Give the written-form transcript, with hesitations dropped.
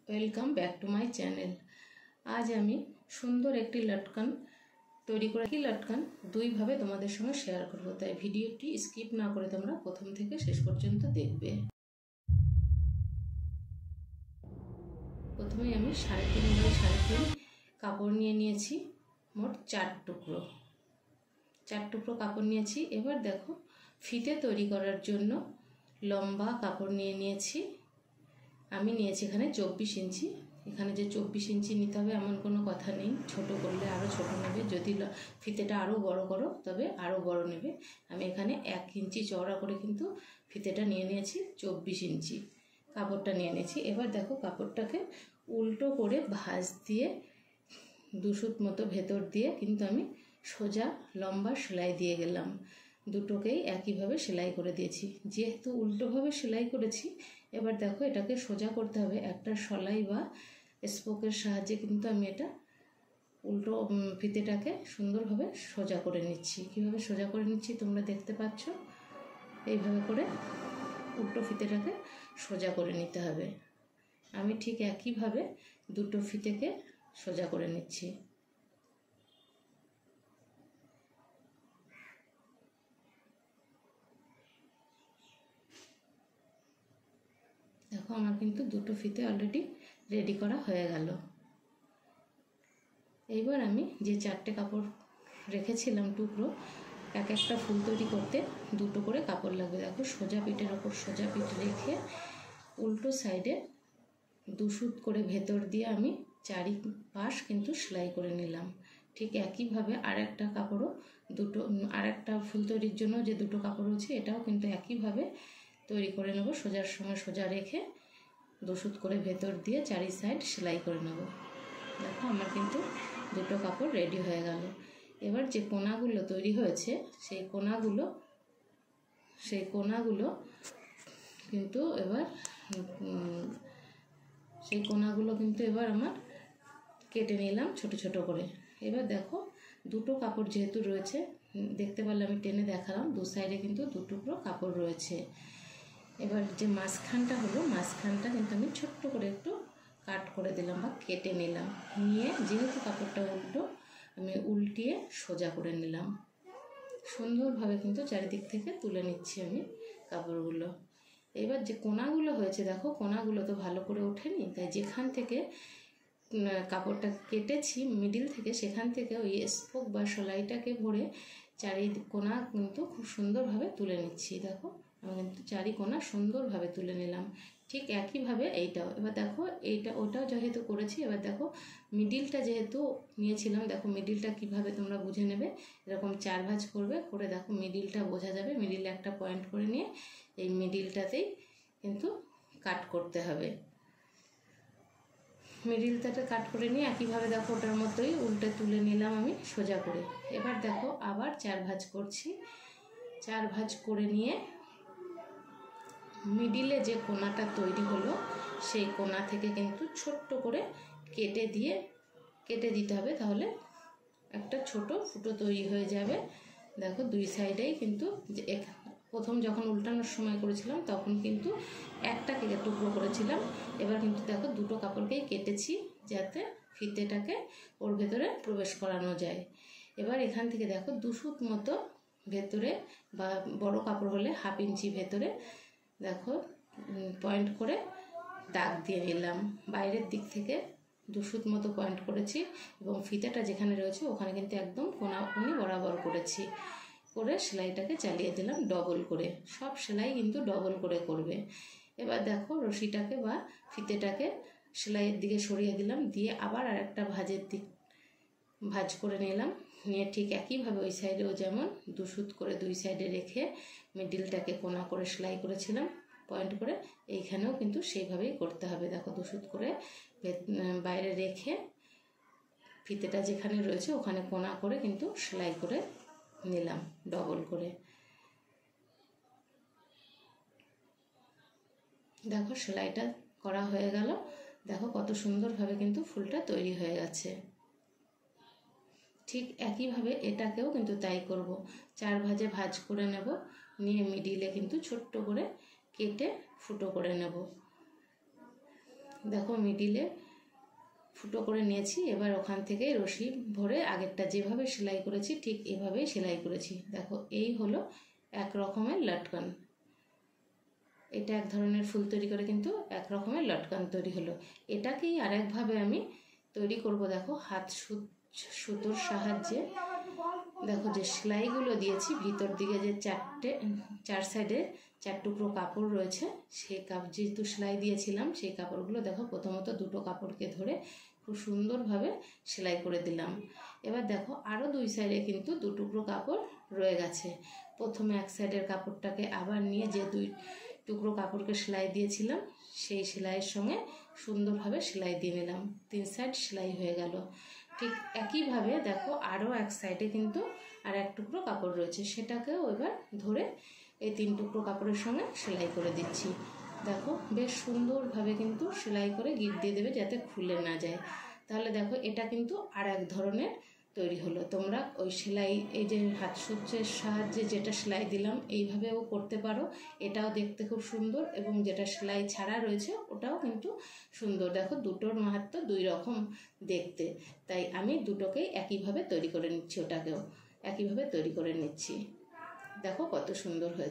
Welcome back to my channel. আজ আমি সুন্দর একটি লটকন তৈরি করে লটকন দুইভাবে তোমাদের সঙ্গে শেয়ার করব, তাই ভিডিওটি স্কিপ না করে তোমরা প্রথম থেকে শেষ পর্যন্ত দেখবে। প্রথমে আমি 3.5 বাই 3.5 কাপড় নিয়েছি, মোট 4 টুকরো কাপড় নিয়েছি। এবার দেখো, ফিতে তৈরি করার জন্য লম্বা কাপড় নিয়েছি। আমি নিয়েছি এখানে 24 ইঞ্চি। এখানে যে 24 ইঞ্চি নিতে হবে এমন কোনো কথা নেই, ছোট করলে আরও ছোট নেবে, যদি ফিতেটা আরও বড় করো তবে আরও বড় নেবে। আমি এখানে 1 ইঞ্চি চওড়া করে কিন্তু ফিতেটা নিয়েছি, 24 ইঞ্চি কাপড়টা নিয়েছি। এবার দেখো, কাপড়টাকে উল্টো করে ভাঁজ দিয়ে 2 সুত মতো ভেতর দিয়ে কিন্তু আমি সোজা লম্বা সেলাই দিয়ে গেলাম। দুটোকেই একইভাবে সেলাই করে দিয়েছি। যেহেতু উল্টোভাবে সেলাই করেছি, এবার দেখো এটাকে সোজা করতে হবে। একটা সেলাই বা স্পোকের সাহায্যে কিন্তু আমি এটা উল্টো ফিতেটাকে সুন্দরভাবে সোজা করে নিচ্ছি। কীভাবে সোজা করে নিচ্ছি তোমরা দেখতে পাচ্ছ। এইভাবে করে উল্টো ফিতেটাকে সোজা করে নিতে হবে। আমি ঠিক একইভাবে দুটো ফিতেকে সোজা করে নিচ্ছি। দেখো, আমার কিন্তু দুটো ফিতে অলরেডি রেডি করা হয়ে গেল। এইবার আমি যে 4টে কাপড় রেখেছিলাম টুকরো, এক একটা ফুল তৈরি করতে 2টো করে কাপড় লাগবে। দেখো, সোজা পিঠের ওপর সোজা পিঠ রেখে উল্টো সাইডে 2 সুত করে ভেতর দিয়ে আমি চারিপাশ কিন্তু সেলাই করে নিলাম। ঠিক একইভাবে আরেকটা কাপড়ও আরেকটা ফুল তৈরির জন্য যে 2টো কাপড় রয়েছে, এটাও কিন্তু একইভাবে তৈরি করে নেব। সোজার সঙ্গে সোজা রেখে 2 সুত করে ভেতর দিয়ে চারি সাইড সেলাই করে নেব। দেখো, আমার কিন্তু 2টো কাপড় রেডি হয়ে গেল। এবার যে কোনাগুলো তৈরি হয়েছে সেই কোনাগুলো কিন্তু এবার আমার কেটে নিলাম ছোট ছোট করে। এবার দেখো, 2টো কাপড় যেহেতু রয়েছে, দেখতে পারলে আমি টেনে দেখালাম, 2 সাইডে কিন্তু 2 টুকরো কাপড় রয়েছে। এবার যে মাঝখানটা হলো, মাঝখানটা কিন্তু আমি ছোট্ট করে একটু কাট করে দিলাম বা কেটে নিলাম। নিয়ে যেহেতু কাপড়টা উল্টো, আমি উল্টিয়ে সোজা করে নিলাম। সুন্দরভাবে কিন্তু চারিদিক থেকে তুলে নিচ্ছি আমি কাপড়গুলো। এবার যে কোনাগুলো হয়েছে, দেখো কোনাগুলো তো ভালো করে ওঠেনি, তাই যেখান থেকে কাপড়টা কেটেছি মিডিল থেকে, সেখান থেকে ওই স্পোক বা সেলাইটাকে ভরে চারি কোনা কিন্তু খুব সুন্দরভাবে তুলে নিচ্ছি। দেখো, আমি কিন্তু চারি কোনা সুন্দরভাবে তুলে নিলাম। ঠিক একইভাবে এইটাও। এবার দেখো, ওটাও যেহেতু করেছি, এবার দেখো মিডিলটা যেহেতু নিয়েছিলাম, দেখো মিডিলটা কিভাবে তোমরা বুঝে নেবে। এরকম 4 ভাঁজ করবে, করে দেখো মিডিলটা বোঝা যাবে। মিডিলে একটা পয়েন্ট করে নিয়ে এই মিডিলটাতেই কিন্তু কাট করতে হবে। মিডিলটাতে কাট করে নিয়ে একইভাবে দেখো ওটার মতোই উল্টে তুলে নিলাম আমি সোজা করে। এবার দেখো আবার 4 ভাঁজ করছি। 4 ভাঁজ করে নিয়ে মিডিলে যে কোনাটা তৈরি হলো, সেই কোনা থেকে কিন্তু ছোট্ট করে কেটে দিতে হবে, তাহলে একটা ছোট ফুটো তৈরি হয়ে যাবে। দেখো, 2 সাইডেই কিন্তু প্রথম যখন উল্টানোর সময় করেছিলাম তখন কিন্তু একটা টুকরো করেছিলাম। এবার কিন্তু দেখো 2টো কাপড়কেই কেটেছি, যাতে ফিতেটাকে ওর ভেতরে প্রবেশ করানো যায়। এবার এখান থেকে দেখো 2 সুত মতো ভেতরে, বা বড় কাপড় হলে 1/2 ইঞ্চি ভেতরে দেখো পয়েন্ট করে দাগ দিয়ে নিলাম। বাইরের দিক থেকে 2 সুত মতো পয়েন্ট করেছি এবং ফিতেটা যেখানে রয়েছে ওখানে কিন্তু একদম কোনাকুনি বরাবর করেছি। করে সেলাইটাকে চালিয়ে দিলাম ডবল করে। সব সেলাই কিন্তু ডবল করে করবে। এবার দেখো, রশিটাকে বা ফিতেটাকে সেলাইয়ের দিকে সরিয়ে দিলাম, দিয়ে আবার আরেকটা ভাঁজ করে নিলাম। নিয়ে ঠিক একইভাবে ওই সাইডেও যেমন 2 সুত করে 2 সাইডে রেখে মিডিলটাকে কোনা করে সেলাই করেছিলাম পয়েন্ট করে, এইখানেও কিন্তু সেইভাবেই করতে হবে। দেখো, 2 সুত করে বাইরে রেখে ফিতেটা যেখানে রয়েছে ওখানে কোনা করে কিন্তু সেলাই করে নিলাম ডবল করে। দেখো, সেলাইটা করা হয়ে গেল। দেখো কত সুন্দরভাবে কিন্তু ফুলটা তৈরি হয়ে গেছে। ঠিক একইভাবে এটাকেও কিন্তু তাই করব। 4 ভাঁজে ভাঁজ করে নেব, নিয়ে মিডিলে কিন্তু ছোট্ট করে কেটে ফুটো করে নেব। দেখো মিডিলে ফুটো করে নিয়েছি। এবার ওখান থেকে রশি ভরে আগেরটা যেভাবে সেলাই করেছি ঠিক এভাবেই সেলাই করেছি। দেখো এই হলো এক রকমের লটকন। এটা এক ধরনের ফুল তৈরি করে কিন্তু এক রকমের লটকন তৈরি হলো। এটাকেই আরেকভাবে আমি তৈরি করব। দেখো হাত সুতোর সাহায্যে দেখো যে সেলাইগুলো দিয়েছি ভিতর দিকে যে চার সাইডে 4 টুকরো কাপড় রয়েছে, সেই যেহেতু সেলাই দিয়েছিলাম সেই কাপড়গুলো দেখো প্রথমত দুটো কাপড়কে ধরে খুব সুন্দরভাবে সেলাই করে দিলাম। এবার দেখো আরও 2 সাইডে কিন্তু 2 টুকরো কাপড় রয়ে গেছে। প্রথমে এক সাইডের কাপড়টাকে আবার নিয়ে যে 2 টুকরো কাপড়কে সেলাই দিয়েছিলাম সেই সেলাইয়ের সঙ্গে সুন্দরভাবে সেলাই দিয়ে নিলাম। 3 সাইড সেলাই হয়ে গেল। ঠিক একইভাবে দেখো আরও এক সাইডে কিন্তু আর 1 টুকরো কাপড় রয়েছে, সেটাকেও এবার ধরে এই 3 টুকরো কাপড়ের সঙ্গে সেলাই করে দিচ্ছি। দেখো বেশ সুন্দরভাবে কিন্তু সেলাই করে গিট দিয়ে দেবে যাতে খুলে না যায়। তাহলে দেখো এটা কিন্তু আর এক ধরনের তৈরি হলো। তোমরা ওই সেলাই এই যে হাত সূচের সাহায্যে যেটা সেলাই দিলাম এইভাবেও করতে পারো, এটাও দেখতে খুব সুন্দর, এবং যেটা সেলাই ছাড়া রয়েছে ওটাও কিন্তু সুন্দর। দেখো দুটোর মাহাত্ম্য 2 রকম দেখতে, তাই আমি দুটোকেই একইভাবে তৈরি করে নিচ্ছি, ওটাকেও একইভাবে তৈরি করে নিচ্ছি। দেখো কত সুন্দর হয়েছে।